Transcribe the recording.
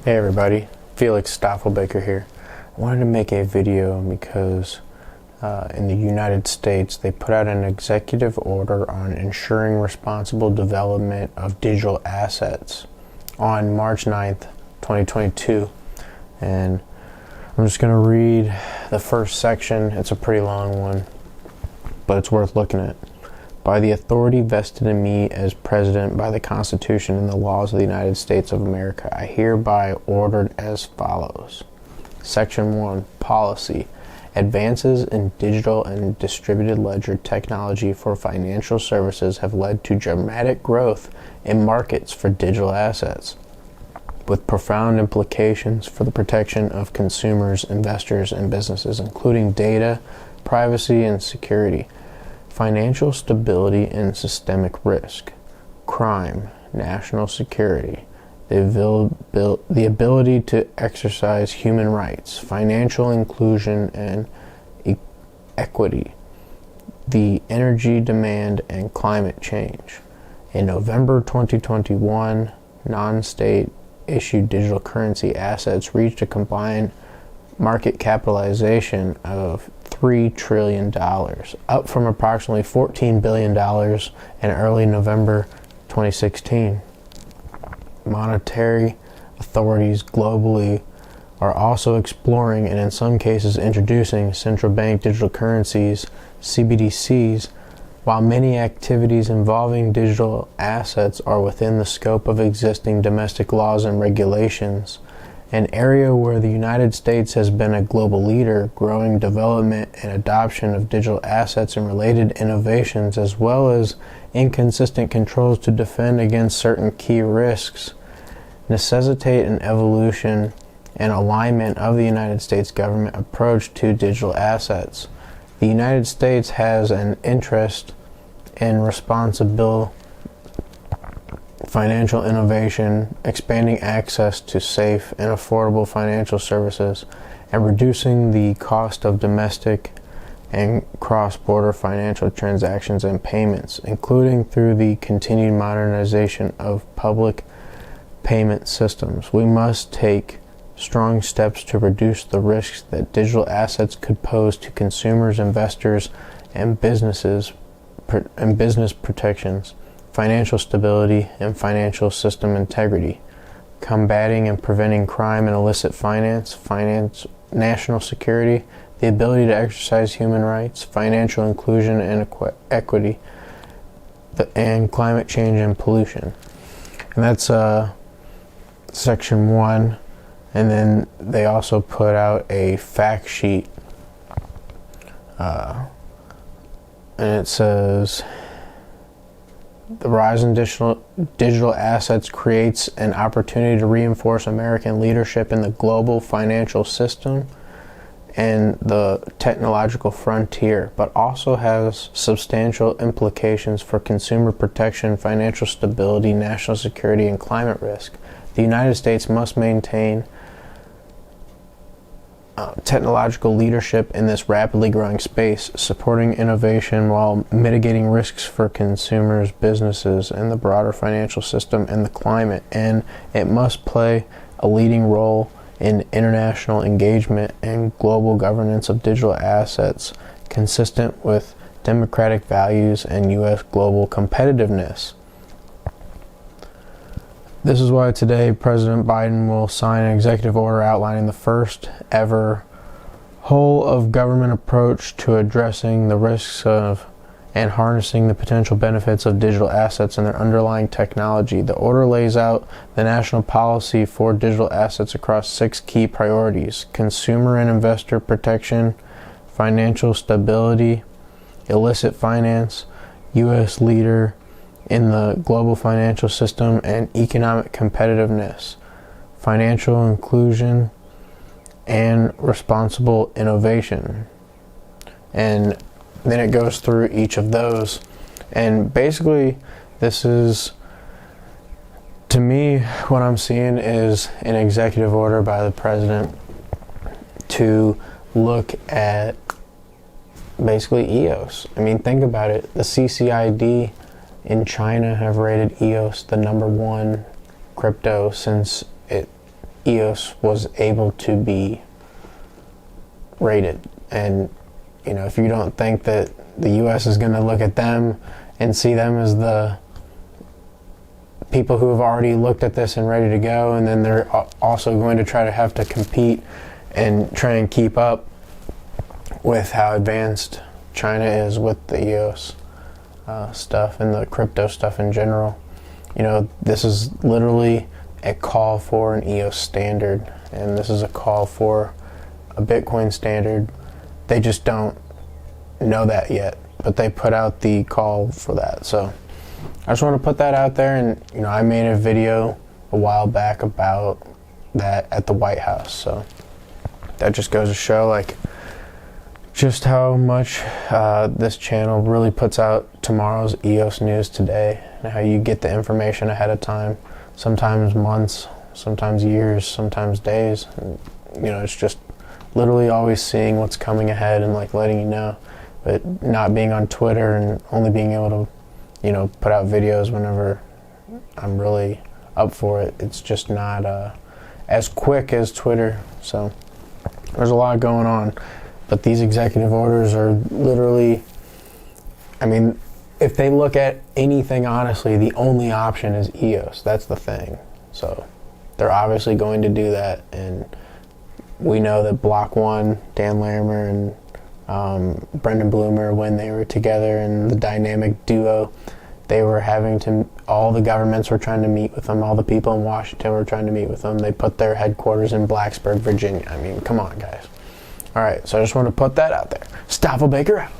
Hey everybody, Felix Staffelbaker here. I wanted to make a video because in the United States they put out an executive order on ensuring responsible development of digital assets on March 9th, 2022. And I'm just going to read the first section. It's a pretty long one, but it's worth looking at. By the authority vested in me as President by the Constitution and the laws of the United States of America, I hereby ordered as follows. Section 1. Policy. Advances in digital and distributed ledger technology for financial services have led to dramatic growth in markets for digital assets, with profound implications for the protection of consumers, investors, and businesses, including data, privacy, and security. Financial stability and systemic risk, crime, national security, the ability to exercise human rights, financial inclusion and equity, the energy demand, and climate change. In November 2021, non-state issued digital currency assets reached a combined market capitalization of $3 trillion, up from approximately $14 billion in early November 2016. Monetary authorities globally are also exploring and in some cases introducing central bank digital currencies, CBDCs, while many activities involving digital assets are within the scope of existing domestic laws and regulations. An area where the United States has been a global leader, growing development and adoption of digital assets and related innovations, as well as inconsistent controls to defend against certain key risks, necessitate an evolution and alignment of the United States government approach to digital assets. The United States has an interest in responsible financial innovation, expanding access to safe and affordable financial services, and reducing the cost of domestic and cross-border financial transactions and payments, including through the continued modernization of public payment systems. We must take strong steps to reduce the risks that digital assets could pose to consumers, investors, and businesses, and business protections, financial stability, and financial system integrity, combating and preventing crime and illicit finance, national security, the ability to exercise human rights, financial inclusion and equity, and climate change and pollution. And that's section 1. And then they also put out a fact sheet, and it says, the rise in digital assets creates an opportunity to reinforce American leadership in the global financial system and the technological frontier, but also has substantial implications for consumer protection, financial stability, national security, and climate risk. The United States must maintain technological leadership in this rapidly growing space, supporting innovation while mitigating risks for consumers, businesses, and the broader financial system and the climate. And it must play a leading role in international engagement and global governance of digital assets, consistent with democratic values and U.S. global competitiveness. This is why today President Biden will sign an executive order outlining the first ever whole of government approach to addressing the risks of and harnessing the potential benefits of digital assets and their underlying technology. The order lays out the national policy for digital assets across 6 key priorities: consumer and investor protection, financial stability, illicit finance, U.S. leader in the global financial system, and economic competitiveness, financial inclusion, and responsible innovation. And then it goes through each of those. And basically, this is, to me, what I'm seeing is an executive order by the president to look at basically EOS. I mean, think about it. The CCID in China have rated EOS the #1 crypto since EOS was able to be rated. And, you know, if you don't think that the U.S. is going to look at them and see them as the people who have already looked at this and ready to go, and then they're also going to try to have to compete and try and keep up with how advanced China is with the EOS stuff and the crypto stuff in general. You know, this is literally a call for an EOS standard, and this is a call for a Bitcoin standard. They just don't know that yet, but they put out the call for that. So I just want to put that out there. And, you know, I made a video a while back about that at the White House. So that just goes to show, like, just how much this channel really puts out tomorrow's EOS news today, and how you get the information ahead of time, sometimes months, sometimes years, sometimes days. And, you know, it's just literally always seeing what's coming ahead and, like, letting you know. But not being on Twitter and only being able to, you know, put out videos whenever I'm really up for it. It's just not as quick as Twitter. So there's a lot going on. But these executive orders are literally, I mean, if they look at anything honestly, the only option is EOS. That's the thing. So they're obviously going to do that. And we know that Block One, Dan Larimer and Brendan Bloomer, when they were together in the dynamic duo, they were having to, all the governments were trying to meet with them. All the people in Washington were trying to meet with them. They put their headquarters in Blacksburg, Virginia. I mean, come on, guys. All right, so I just want to put that out there. Stoffel Baker out.